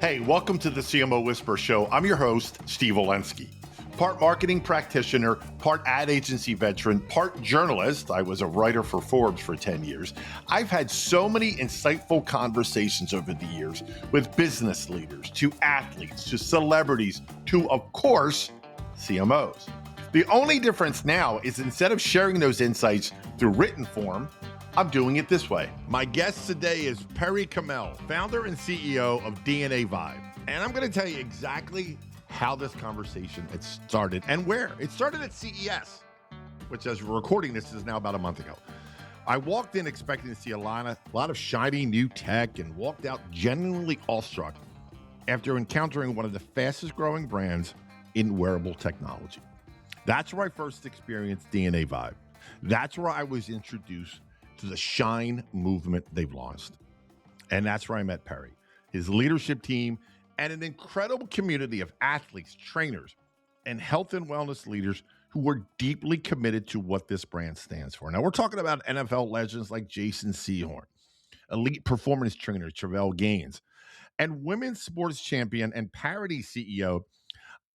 Hey, welcome to the CMO Whisper Show. I'm your host, Steve Olensky. Part marketing practitioner, part ad agency veteran, part journalist. I was a writer for Forbes for 10 years. I've had so many insightful conversations over the years with business leaders, to athletes, to celebrities, to, of course, CMOs. The only difference now is instead of sharing those insights through written form, I'm doing it this way. My guest today is Perry Kamel, founder and CEO of DNA Vibe. And I'm going to tell you exactly how this conversation had started and where. It started at CES, which as we're recording this is now about a month ago. I walked in expecting to see a lot of shiny new tech and walked out genuinely awestruck after encountering one of the fastest growing brands in wearable technology. That's where I first experienced DNA Vibe. That's where I was introduced to the Shine movement they've launched. And that's where I met Perry, his leadership team, and an incredible community of athletes, trainers, and health and wellness leaders who were deeply committed to what this brand stands for. Now, we're talking about NFL legends like Jason Sehorn, elite performance trainer Travell Gaines, and women's sports champion and parody CEO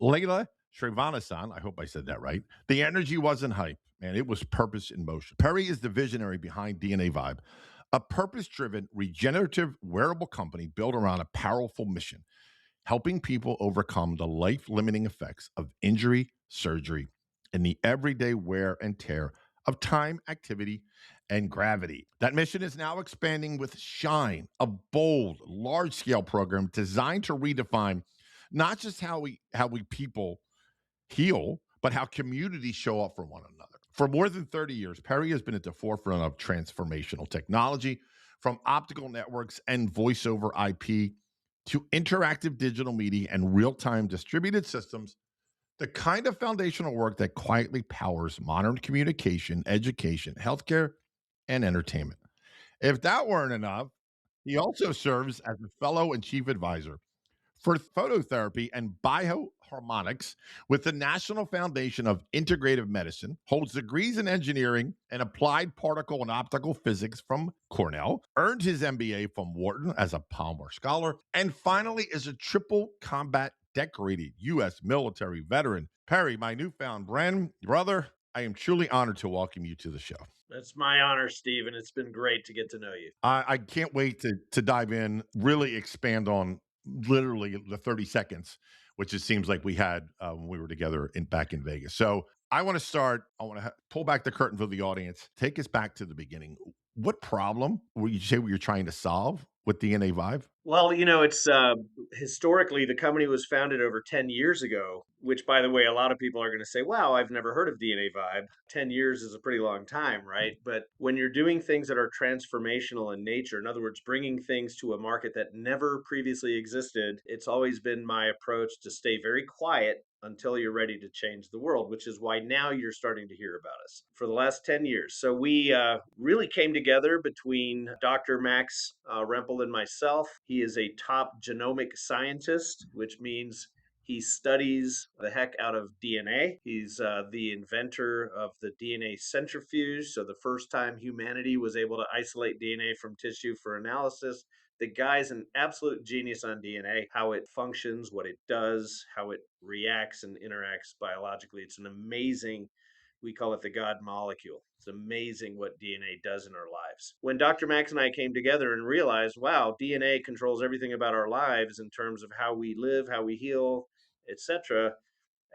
Layla Srivanasan. I hope I said that right. The energy wasn't hype, man. It was purpose in motion. Perry is the visionary behind DNA Vibe, a purpose-driven, regenerative, wearable company built around a powerful mission, helping people overcome the life-limiting effects of injury, surgery, and the everyday wear and tear of time, activity, and gravity. That mission is now expanding with Shine, a bold, large-scale program designed to redefine not just how we people heal, but how communities show up for one another. For more than 30 years, Perry has been at the forefront of transformational technology, from optical networks and voiceover IP to interactive digital media and real-time distributed systems, the kind of foundational work that quietly powers modern communication, education, healthcare, and entertainment. If that weren't enough, he also serves as a fellow and chief advisor for phototherapy and bioharmonics with the National Foundation of Integrative Medicine, holds degrees in engineering and applied particle and optical physics from Cornell, earned his MBA from Wharton as a Palmer Scholar, and finally is a triple combat decorated U.S. military veteran. Perry, my newfound brother, I am truly honored to welcome you to the show. That's my honor, Steve, and it's been great to get to know you. I can't wait to dive in, really expand on literally the 30 seconds, which it seems like we had when we were together back in Vegas. So I want to start, pull back the curtain for the audience, take us back to the beginning. What problem were you say you're trying to solve with DNA Vive? Well, it's historically the company was founded over 10 years ago, which, by the way, a lot of people are going to say, wow, I've never heard of DNA Vibe. 10 years is a pretty long time, right? But when you're doing things that are transformational in nature, in other words, bringing things to a market that never previously existed, it's always been my approach to stay very quiet until you're ready to change the world, which is why now you're starting to hear about us for the last 10 years. So we really came together between Dr. Max Rempel and myself. He is a top genomic scientist, which means he studies the heck out of DNA. He's the inventor of the DNA centrifuge. So, the first time humanity was able to isolate DNA from tissue for analysis. The guy's an absolute genius on DNA, how it functions, what it does, how it reacts and interacts biologically. It's an amazing, we call it the God molecule. It's amazing what DNA does in our lives. When Dr. Max and I came together and realized, wow, DNA controls everything about our lives in terms of how we live, how we heal, etc.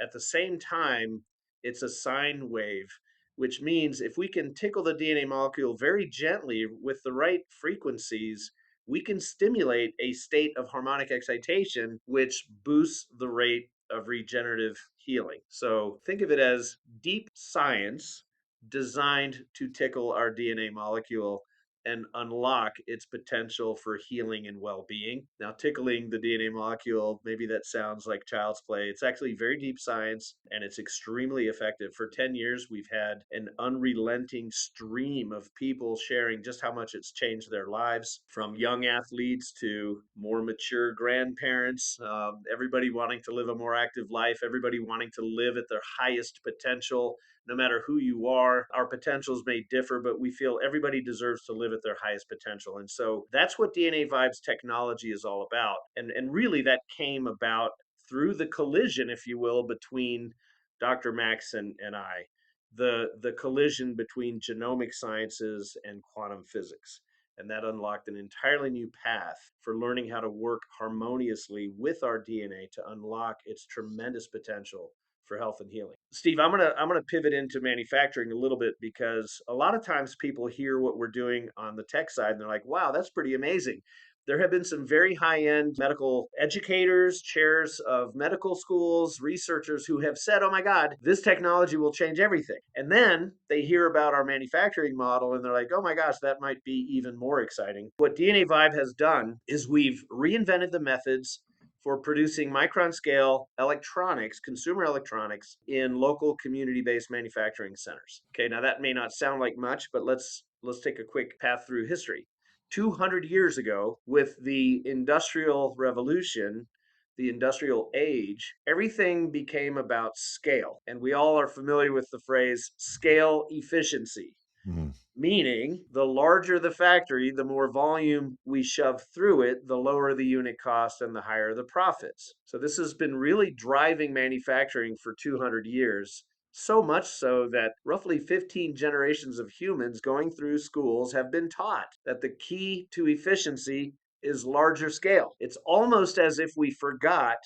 At the same time, it's a sine wave, which means if we can tickle the DNA molecule very gently with the right frequencies, we can stimulate a state of harmonic excitation, which boosts the rate of regenerative healing. So think of it as deep science designed to tickle our DNA molecule and unlock its potential for healing and well-being. Now, tickling the DNA molecule, maybe that sounds like child's play. It's actually very deep science and it's extremely effective. For 10 years, we've had an unrelenting stream of people sharing just how much it's changed their lives, from young athletes to more mature grandparents, everybody wanting to live a more active life, everybody wanting to live at their highest potential, no matter who you are, our potentials may differ, but we feel everybody deserves to live at their highest potential. And so that's what DNA Vibes technology is all about. And really, that came about through the collision, if you will, between Dr. Max and I, the collision between genomic sciences and quantum physics. And that unlocked an entirely new path for learning how to work harmoniously with our DNA to unlock its tremendous potential for health and healing. Steve, I'm gonna pivot into manufacturing a little bit because a lot of times people hear what we're doing on the tech side and they're like, "Wow, that's pretty amazing." There have been some very high-end medical educators, chairs of medical schools, researchers who have said, "Oh my God, this technology will change everything." And then they hear about our manufacturing model and they're like, "Oh my gosh, that might be even more exciting." What DNA Vibe has done is we've reinvented the methods for producing micron scale electronics, consumer electronics, in local community-based manufacturing centers. Okay, now that may not sound like much, but let's take a quick path through history. 200 years ago, with the Industrial Revolution, the industrial age, everything became about scale. And we all are familiar with the phrase scale efficiency, Mhm. meaning the larger the factory, the more volume we shove through it, the lower the unit cost and the higher the profits. So this has been really driving manufacturing for 200 years. So much so that roughly 15 generations of humans going through schools have been taught that the key to efficiency is larger scale. It's almost as if we forgot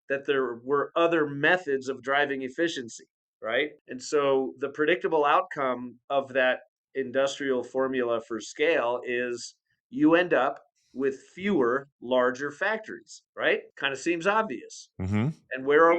that there were other methods of driving efficiency, right? And so the predictable outcome of that industrial formula for scale is you end up with fewer larger factories, right? Kind of seems obvious. Hmm. And where are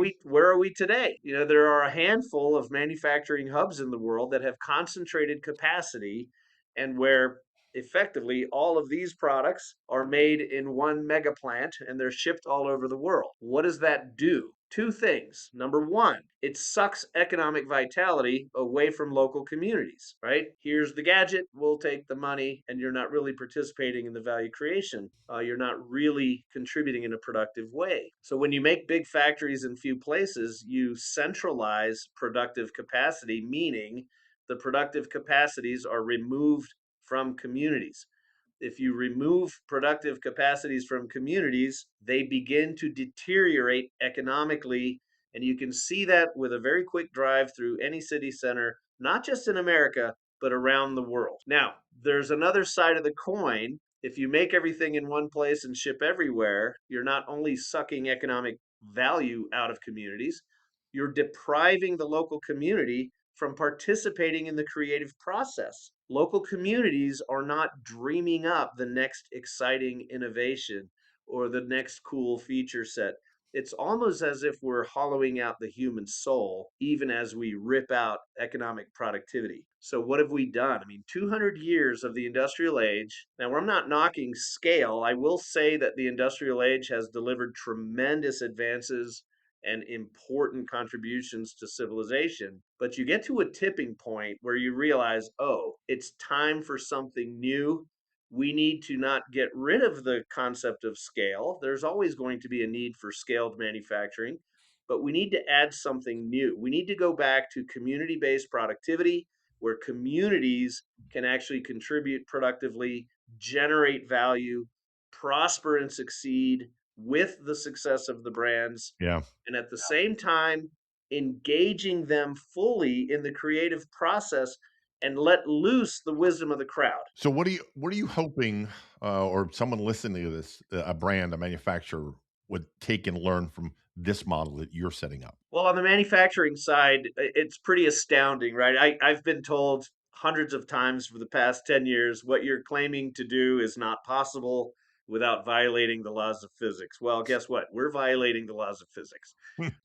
we today? There are a handful of manufacturing hubs in the world that have concentrated capacity and where effectively all of these products are made in one mega plant and they're shipped all over the world. What does that do? Two things. Number one, it sucks economic vitality away from local communities, right? Here's the gadget, we'll take the money, and you're not really participating in the value creation. You're not really contributing in a productive way. So when you make big factories in few places, you centralize productive capacity, meaning the productive capacities are removed from communities. If you remove productive capacities from communities, they begin to deteriorate economically. And you can see that with a very quick drive through any city center, not just in America, but around the world. Now, there's another side of the coin. If you make everything in one place and ship everywhere, you're not only sucking economic value out of communities, you're depriving the local community from participating in the creative process. Local communities are not dreaming up the next exciting innovation or the next cool feature set. It's almost as if we're hollowing out the human soul, even as we rip out economic productivity. So, what have we done? I mean, 200 years of the industrial age. Now, I'm not knocking scale. I will say that the industrial age has delivered tremendous advances and important contributions to civilization. But you get to a tipping point where you realize, oh, it's time for something new. We need to not get rid of the concept of scale. There's always going to be a need for scaled manufacturing, but we need to add something new. We need to go back to community based productivity where communities can actually contribute productively, generate value, prosper and succeed with the success of the brands, Yeah. and at the same time engaging them fully in the creative process and let loose the wisdom of the crowd. So what are you hoping, or someone listening to this, a brand, a manufacturer would take and learn from this model that you're setting up? Well, on the manufacturing side, it's pretty astounding, right? I've been told hundreds of times for the past 10 years what you're claiming to do is not possible without violating the laws of physics. Well, guess what? We're violating the laws of physics.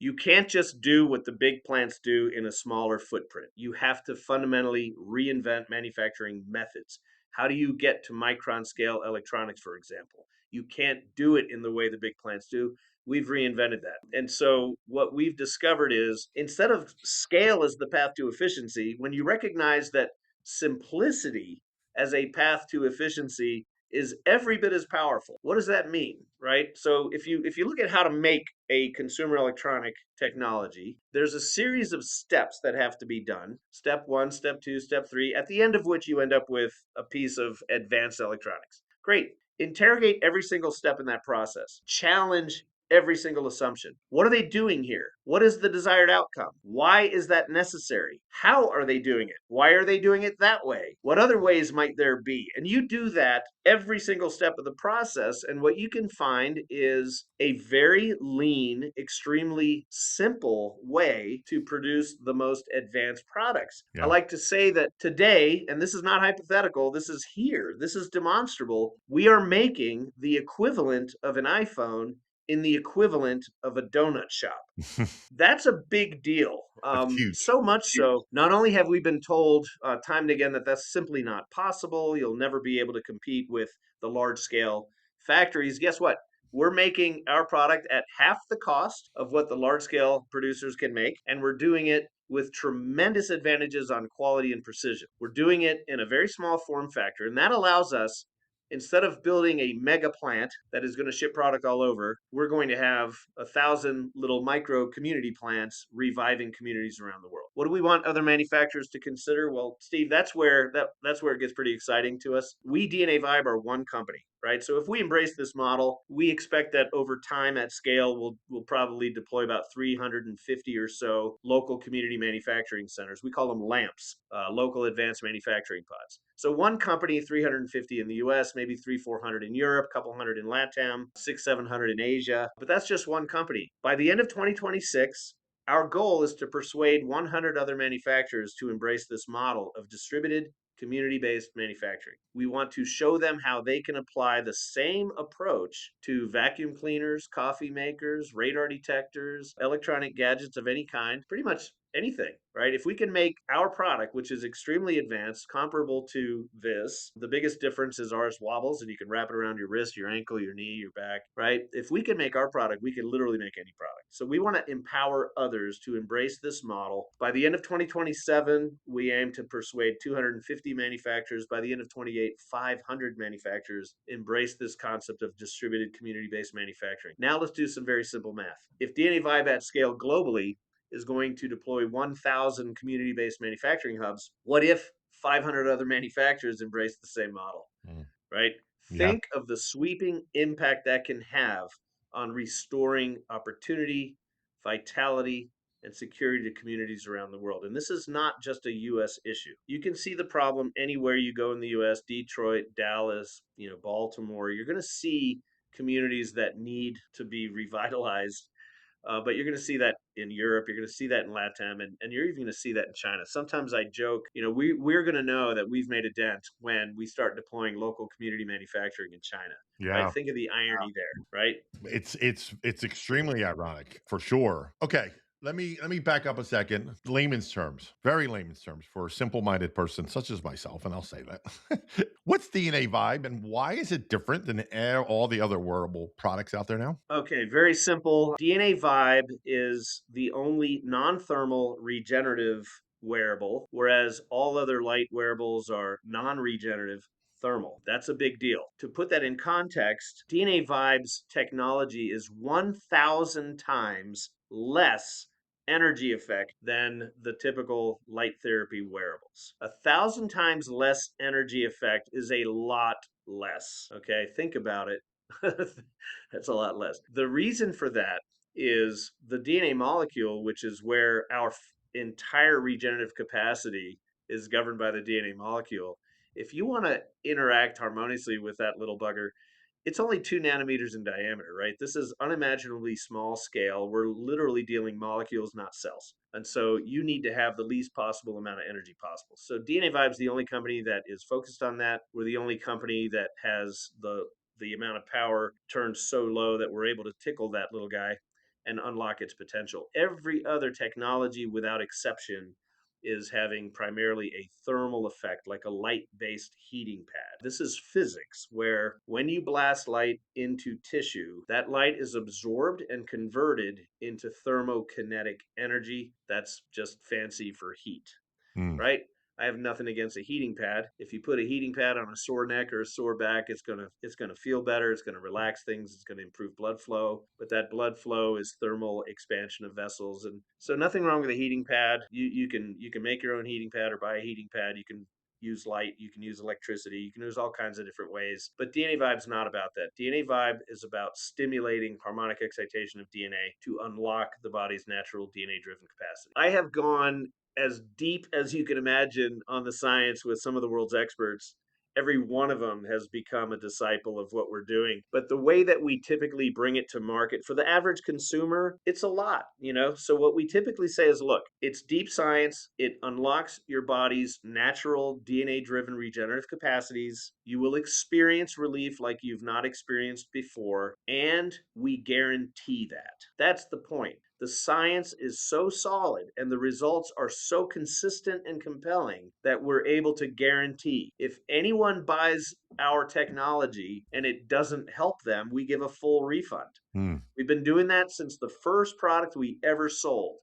You can't just do what the big plants do in a smaller footprint. You have to fundamentally reinvent manufacturing methods. How do you get to micron scale electronics, for example? You can't do it in the way the big plants do. We've reinvented that. And so what we've discovered is instead of scale as the path to efficiency, when you recognize that simplicity as a path to efficiency is every bit as powerful. What does that mean, right? So if you look at how to make a consumer electronic technology, there's a series of steps that have to be done. Step 1, step 2, step 3, at the end of which you end up with a piece of advanced electronics. Great. Interrogate every single step in that process. Challenge every single assumption. What are they doing here? What is the desired outcome? Why is that necessary? How are they doing it? Why are they doing it that way? What other ways might there be? And you do that every single step of the process. And what you can find is a very lean, extremely simple way to produce the most advanced products. I Yeah. like to say that today, and this is not hypothetical, this is here, this is demonstrable, we are making the equivalent of an iPhone in the equivalent of a donut shop. That's a big deal. That's huge. So much so, not only have we been told time and again that that's simply not possible, you'll never be able to compete with the large scale factories. Guess what? We're making our product at half the cost of what the large scale producers can make, and we're doing it with tremendous advantages on quality and precision. We're doing it in a very small form factor, and that allows us, instead of building a mega plant that is going to ship product all over, we're going to have 1,000 little micro community plants reviving communities around the world. What do we want other manufacturers to consider? Well, Steve, that's where it gets pretty exciting to us. We DNA Vibe are one company, right? So if we embrace this model, we expect that over time at scale, we'll probably deploy about 350 or so local community manufacturing centers. We call them LAMPs, local advanced manufacturing pods. So one company, 350 in the US, maybe 400 in Europe, a couple hundred in LATAM, 700 in Asia. But that's just one company. By the end of 2026, our goal is to persuade 100 other manufacturers to embrace this model of distributed community-based manufacturing. We want to show them how they can apply the same approach to vacuum cleaners, coffee makers, radar detectors, electronic gadgets of any kind, pretty much anything, right? If we can make our product, which is extremely advanced, comparable to this, the biggest difference is ours wobbles and you can wrap it around your wrist, your ankle, your knee, your back, right? If we can make our product, we can literally make any product. So we want to empower others to embrace this model. By the end of 2027, we aim to persuade 250 manufacturers. By the end of 28, 500 manufacturers embrace this concept of distributed community-based manufacturing. Now let's do some very simple math. If DNA Vibe at scale globally is going to deploy 1,000 community based manufacturing hubs, what if 500 other manufacturers embrace the same model, Mm. right? Yeah. Think of the sweeping impact that can have on restoring opportunity, vitality, and security to communities around the world. And this is not just a US issue. You can see the problem anywhere you go in the US, Detroit, Dallas, Baltimore. You're going to see communities that need to be revitalized, but you're going to see that in Europe, you're going to see that in LATAM, and you're even going to see that in China. Sometimes I joke, we're going to know that we've made a dent when we start deploying local community manufacturing in China, right? Yeah. Think of the irony there, right? It's extremely ironic for sure. Okay, let me back up a second. Layman's terms, very layman's terms for a simple-minded person such as myself, and I'll say that. What's DNA Vibe, and why is it different than all the other wearable products out there now? Okay, very simple. DNA Vibe is the only non thermal regenerative wearable, whereas all other light wearables are non regenerative thermal. That's a big deal. To put that in context, DNA Vibe's technology is 1,000 times less energy effect than the typical light therapy wearables. 1,000 times less energy effect is a lot less. Okay, think about it. That's a lot less. The reason for that is the DNA molecule, which is where our entire regenerative capacity is governed by the DNA molecule. If you want to interact harmoniously with that little bugger, it's only 2 nanometers in diameter, right? This is unimaginably small scale. We're literally dealing molecules, not cells. And so you need to have the least possible amount of energy possible. So DNA Vibe is the only company that is focused on that. We're the only company that has the amount of power turned so low that we're able to tickle that little guy and unlock its potential. Every other technology, without exception, is having primarily a thermal effect, like a light based heating pad. This is physics, where when you blast light into tissue, that light is absorbed and converted into thermokinetic energy. That's just fancy for heat, Hmm. right? I have nothing against a heating pad. If you put a heating pad on a sore neck or a sore back, it's gonna feel better. It's gonna relax things. It's gonna improve blood flow. But that blood flow is thermal expansion of vessels, and so nothing wrong with a heating pad. You can make your own heating pad or buy a heating pad. You can use light, you can use electricity, you can use all kinds of different ways. But DNA Vibe's not about that. DNA Vibe is about stimulating harmonic excitation of DNA to unlock the body's natural DNA driven capacity. I have gone as deep as you can imagine on the science with some of the world's experts. Every one of them has become a disciple of what we're doing. But the way that we typically bring it to market for the average consumer, it's a lot. So, what we typically say is look, it's deep science. It unlocks your body's natural DNA driven regenerative capacities. You will experience relief like you've not experienced before. And we guarantee that. That's the point. The science is so solid and the results are so consistent and compelling that we're able to guarantee if anyone buys our technology and it doesn't help them, we give a full refund. Hmm. We've been doing that since the first product we ever sold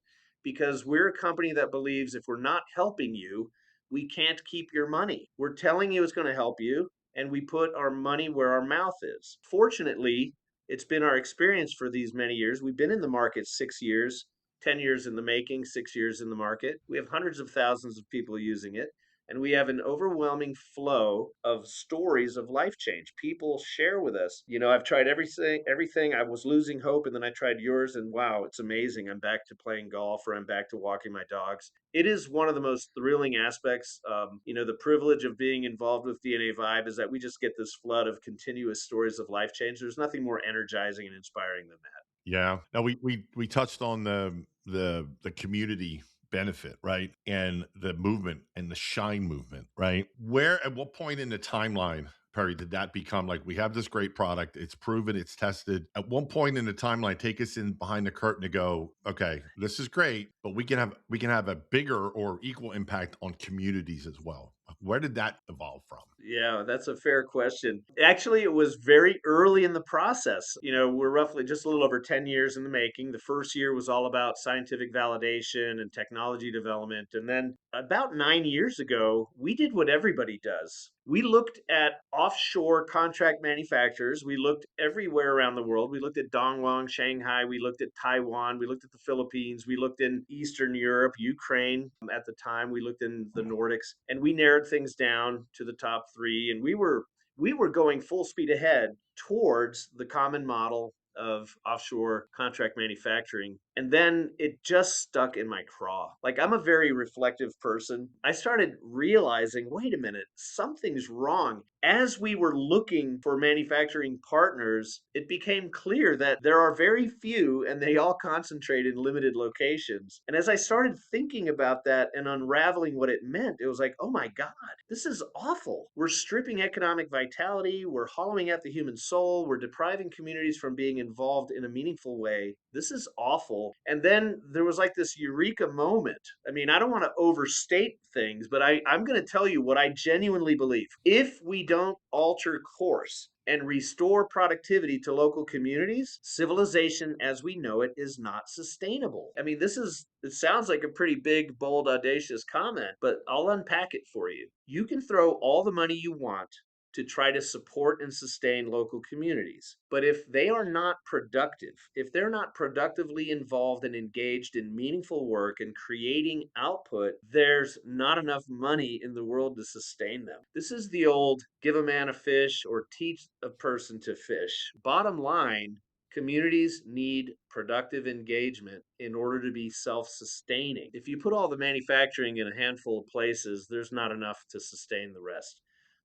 because we're a company that believes if we're not helping you, we can't keep your money. We're telling you it's going to help you, and we put our money where our mouth is. Fortunately, it's been our experience for these many years. We've been in the market 6 years, 10 years in the making, 6 years in the market. We have hundreds of thousands of people using it. And we have an overwhelming flow of stories of life change. People share with us, I've tried everything. I was losing hope, and then I tried yours, and wow, it's amazing. I'm back to playing golf, or I'm back to walking my dogs. It is one of the most thrilling aspects. The privilege of being involved with DNA Vibe is that we just get this flood of continuous stories of life change. There's nothing more energizing and inspiring than that. Yeah. Now we touched on the community benefit, right? And the movement and the shine movement, right? Where at what point in the timeline, Perry, did that become like we have this great product, it's proven, it's tested. At one point in the timeline, take us in behind the curtain to go, okay, this is great, but we can have a bigger or equal impact on communities as well. Where did that evolve from? Yeah, that's a fair question. Actually, it was very early in the process. We're roughly just a little over 10 years in the making. The first year was all about scientific validation and technology development. And then about 9 years ago, we did what everybody does. We looked at offshore contract manufacturers. We looked everywhere around the world. We looked at Dongwon, Shanghai. We looked at Taiwan. We looked at the Philippines. We looked in Eastern Europe, Ukraine at the time. We looked in the Nordics, and we narrowed things down to the top three. And we were going full speed ahead towards the common model of offshore contract manufacturing. And then it just stuck in my craw. Like, I'm a very reflective person. I started realizing, wait a minute, something's wrong. As we were looking for manufacturing partners, it became clear that there are very few and they all concentrate in limited locations. And as I started thinking about that and unraveling what it meant, it was like, oh my God, this is awful. We're stripping economic vitality. We're hollowing out the human soul. We're depriving communities from being involved in a meaningful way. This is awful. And then there was like this eureka moment. I mean, I don't want to overstate things, but I'm going to tell you what I genuinely believe. If we don't alter course and restore productivity to local communities, civilization as we know it is not sustainable. I mean, it sounds like a pretty big, bold, audacious comment, but I'll unpack it for you. You can throw all the money you want to try to support and sustain local communities. But if they are not productive, if they're not productively involved and engaged in meaningful work and creating output, there's not enough money in the world to sustain them. This is the old give a man a fish or teach a person to fish. Bottom line, communities need productive engagement in order to be self sustaining. If you put all the manufacturing in a handful of places, there's not enough to sustain the rest.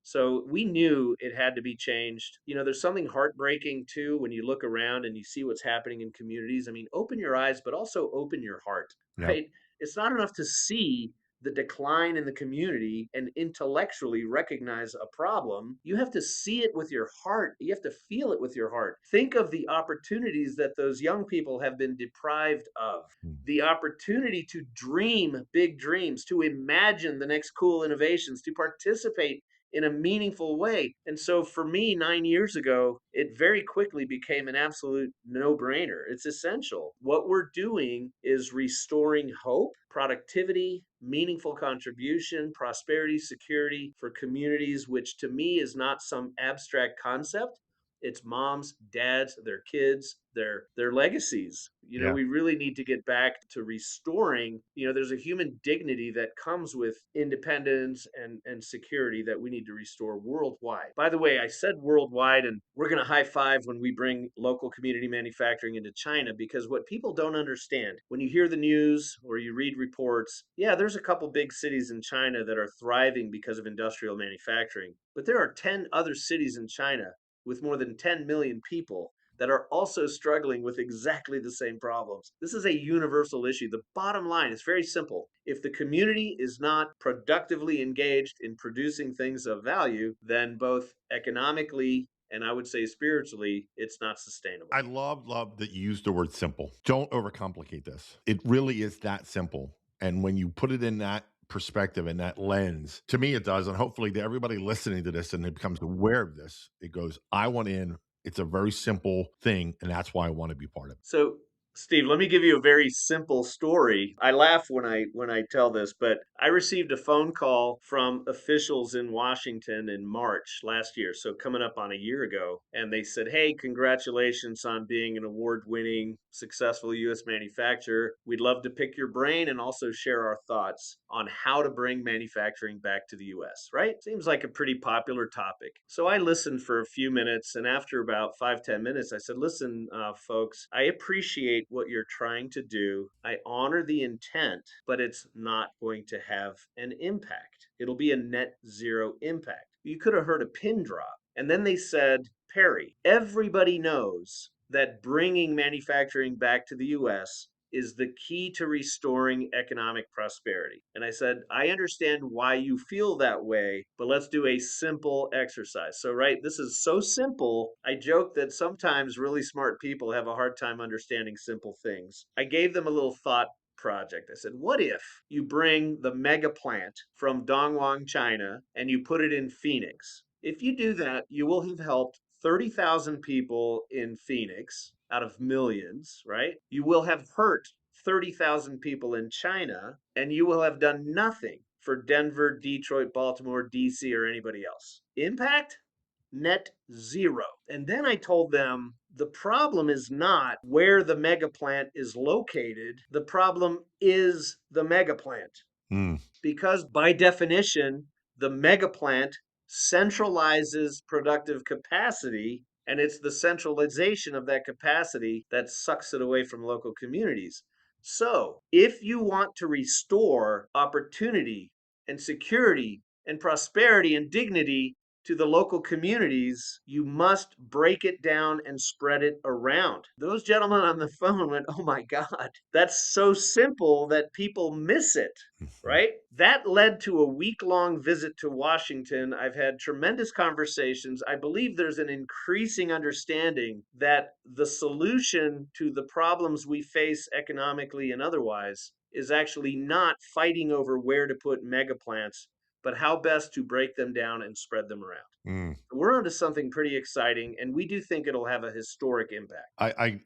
So we knew it had to be changed. There's something heartbreaking too when you look around and you see what's happening in communities. I mean, open your eyes, but also open your heart, Yeah. right? It's not enough to see the decline in the community and intellectually recognize a problem. You have to see it with your heart. You have to feel it with your heart. Think of the opportunities that those young people have been deprived of. Mm. The opportunity to dream big dreams, to imagine the next cool innovations, to participate in a meaningful way. And so for me, 9 years ago, it very quickly became an absolute no brainer. It's essential. What we're doing is restoring hope, productivity, meaningful contribution, prosperity, security for communities, which to me is not some abstract concept. It's moms, dads, their kids, their legacies. Yeah. We really need to get back to restoring. There's a human dignity that comes with independence and security that we need to restore worldwide. By the way, I said worldwide, and we're going to high five when we bring local community manufacturing into China, because what people don't understand when you hear the news or you read reports, yeah, there's a couple big cities in China that are thriving because of industrial manufacturing, but there are 10 other cities in China with more than 10 million people that are also struggling with exactly the same problems. This is a universal issue. The bottom line is very simple. If the community is not productively engaged in producing things of value, then both economically and I would say spiritually, it's not sustainable. I love that you used the word simple. Don't overcomplicate this. It really is that simple. And when you put it in that perspective and that lens, to me it does. And hopefully to everybody listening to this and it becomes aware of this, it goes, I want in. It's a very simple thing, and that's why I want to be part of it. So, Steve, let me give you a very simple story. I laugh when I tell this, but I received a phone call from officials in Washington in March last year, so coming up on a year ago, and they said, "Hey, congratulations on being an award-winning, successful US manufacturer. We'd love to pick your brain and also share our thoughts on how to bring manufacturing back to the US." Right? Seems like a pretty popular topic. So I listened for a few minutes, and after about 5, 10 minutes, I said, "Listen, folks, I appreciate what you're trying to do. I honor the intent, but it's not going to have an impact. It'll be a net zero impact." You could have heard a pin drop. And then they said, "Perry, everybody knows that bringing manufacturing back to the US is the key to restoring economic prosperity." And I said, "I understand why you feel that way, but let's do a simple exercise." So, right, this is so simple. I joke that sometimes really smart people have a hard time understanding simple things. I gave them a little thought project. I said, "What if you bring the mega plant from Dongguan, China, and you put it in Phoenix? If you do that, you will have helped 30,000 people in Phoenix out of millions, right? You will have hurt 30,000 people in China, and you will have done nothing for Denver, Detroit, Baltimore, DC, or anybody else. Impact? Net zero." And then I told them the problem is not where the mega plant is located, the problem is the mega plant. Mm, Because by definition, the mega plant centralizes productive capacity, and it's the centralization of that capacity that sucks it away from local communities. So, if you want to restore opportunity and security and prosperity and dignity to the local communities, you must break it down and spread it around. Those gentlemen on the phone went, "Oh my God, that's so simple that people miss it." mhm. Right? That led to a week-long visit to Washington. I've had tremendous conversations. I believe there's an increasing understanding that the solution to the problems we face economically and otherwise is actually not fighting over where to put mega plants, but how best to break them down and spread them around. Mm. We're onto something pretty exciting, and we do think it'll have a historic impact. I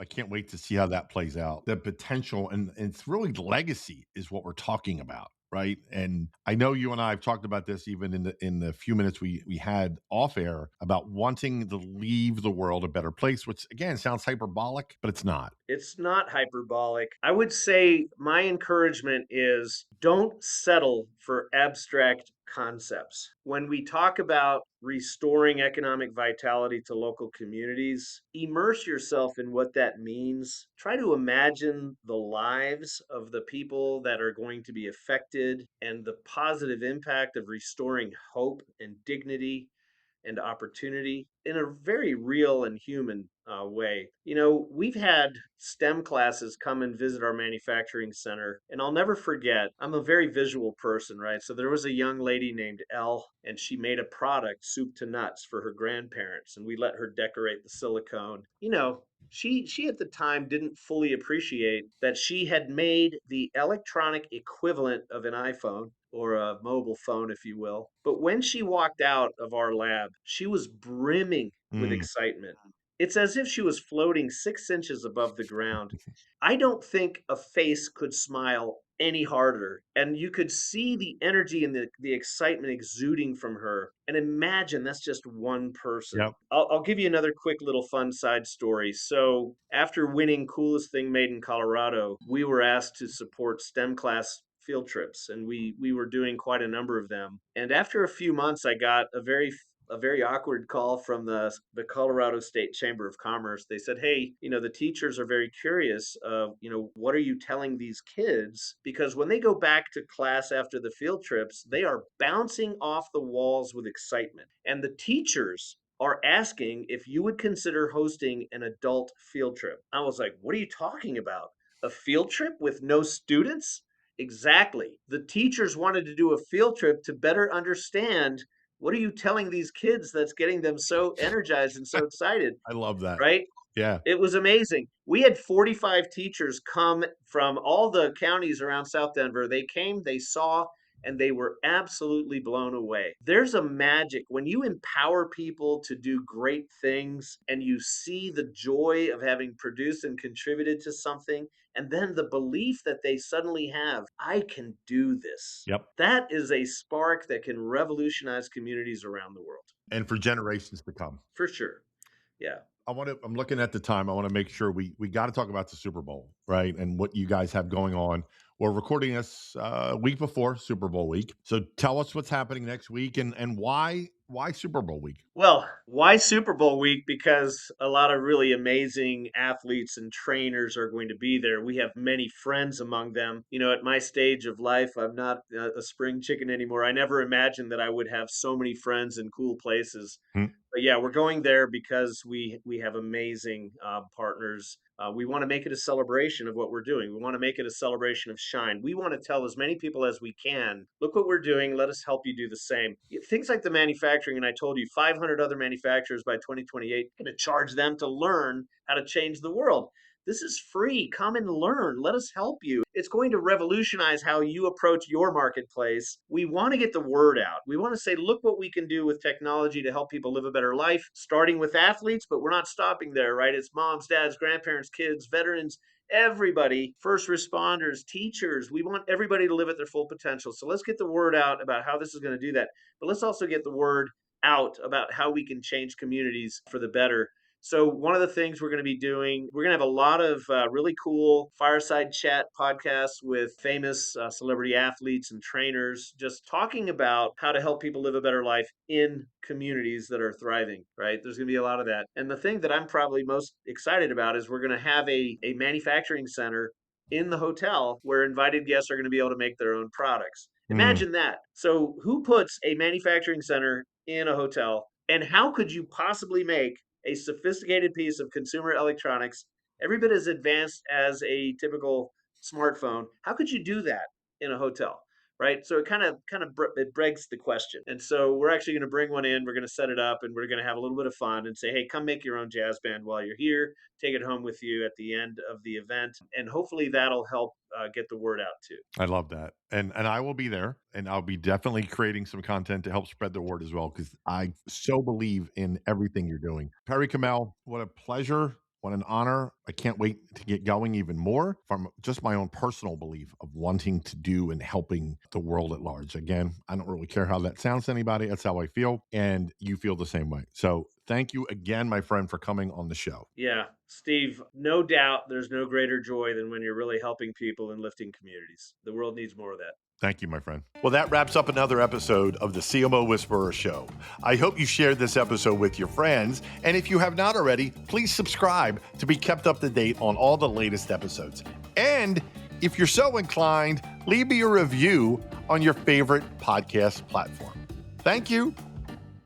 can't wait to see how that plays out. The potential and it's really legacy is what we're talking about, right? And I know you and I have talked about this even in the few minutes we had off air about wanting to leave the world a better place, which again sounds hyperbolic, but it's not. It's not hyperbolic. I would say my encouragement is don't settle for abstract concepts. When we talk about restoring economic vitality to local communities, immerse yourself in what that means. Try to imagine the lives of the people that are going to be affected and the positive impact of restoring hope and dignity and opportunity in a very real and human way. We've had STEM classes come and visit our manufacturing center, and I'll never forget, I'm a very visual person, right? So there was a young lady named Elle, and she made a product, soup to nuts, for her grandparents, and we let her decorate the silicone. She at the time didn't fully appreciate that she had made the electronic equivalent of an iPhone, or a mobile phone, if you will. But when she walked out of our lab, she was brimming with Mm, excitement. It's as if she was floating 6 inches above the ground. I don't think a face could smile any harder. And you could see the energy and the excitement exuding from her. And imagine that's just one person. yep. I'll give you another quick little fun side story. So, after winning Coolest Thing Made in Colorado, we were asked to support STEM class field trips, and we were doing quite a number of them. And after a few months, I got a very awkward call from the Colorado State Chamber of Commerce. They said, "Hey, the teachers are very curious of, what are you telling these kids? Because when they go back to class after the field trips, they are bouncing off the walls with excitement. And the teachers are asking if you would consider hosting an adult field trip." I was like, "What are you talking about? A field trip with no students?" Exactly. The teachers wanted to do a field trip to better understand what are you telling these kids that's getting them so energized and so excited, I love that. right? Yeah. It was amazing. We had 45 teachers come from all the counties around South Denver. They came, they saw, and they were absolutely blown away. There's a magic when you empower people to do great things and you see the joy of having produced and contributed to something, and then the belief that they suddenly have, I can do this. Yep. That is a spark that can revolutionize communities around the world, And for generations to come. for sure. Yeah. I'm looking at the time. I want to make sure we got to talk about the Super Bowl, right? And what you guys have going on. We're recording this week before Super Bowl week. So tell us what's happening next week and why Super Bowl week? Well, why Super Bowl week? Because a lot of really amazing athletes and trainers are going to be there. We have many friends among them. At my stage of life, I'm not a spring chicken anymore. I never imagined that I would have so many friends in cool places. Hmm. But yeah, we're going there because we have amazing partners. We want to make it a celebration of what we're doing. We want to make it a celebration of shine. We want to tell as many people as we can, look what we're doing. Let us help you do the same. Things like the manufacturing, and I told you 500 other manufacturers by 2028, going to charge them to learn how to change the world. This is free. Come and learn. Let us help you. It's going to revolutionize how you approach your marketplace. We want to get the word out. We want to say, look what we can do with technology to help people live a better life, starting with athletes, but we're not stopping there, right? It's moms, dads, grandparents, kids, veterans, everybody, first responders, teachers. We want everybody to live at their full potential. So let's get the word out about how this is going to do that. But let's also get the word out about how we can change communities for the better. So one of the things we're going to be doing, we're going to have a lot of really cool fireside chat podcasts with famous celebrity athletes and trainers, just talking about how to help people live a better life in communities that are thriving, right? There's going to be a lot of that. And the thing that I'm probably most excited about is we're going to have a manufacturing center in the hotel where invited guests are going to be able to make their own products. Mm, Imagine that. So who puts a manufacturing center in a hotel? And how could you possibly make a sophisticated piece of consumer electronics, every bit as advanced as a typical smartphone? How could you do that in a hotel? Right. So it begs the question. And so we're actually going to bring one in. We're going to set it up and we're going to have a little bit of fun and say, hey, come make your own jazz band while you're here. Take it home with you at the end of the event. And hopefully that'll help get the word out too. I love that. And I will be there and I'll be definitely creating some content to help spread the word as well because I so believe in everything you're doing. Perry Kamel, what a pleasure. What an honor. I can't wait to get going even more from just my own personal belief of wanting to do and helping the world at large. Again, I don't really care how that sounds to anybody. That's how I feel. And you feel the same way. So thank you again, my friend, for coming on the show. Yeah, Steve, no doubt there's no greater joy than when you're really helping people and lifting communities. The world needs more of that. Thank you, my friend. Well, that wraps up another episode of the CMO Whisperer Show. I hope you shared this episode with your friends. And if you have not already, please subscribe to be kept up to date on all the latest episodes. And if you're so inclined, leave me a review on your favorite podcast platform. Thank you.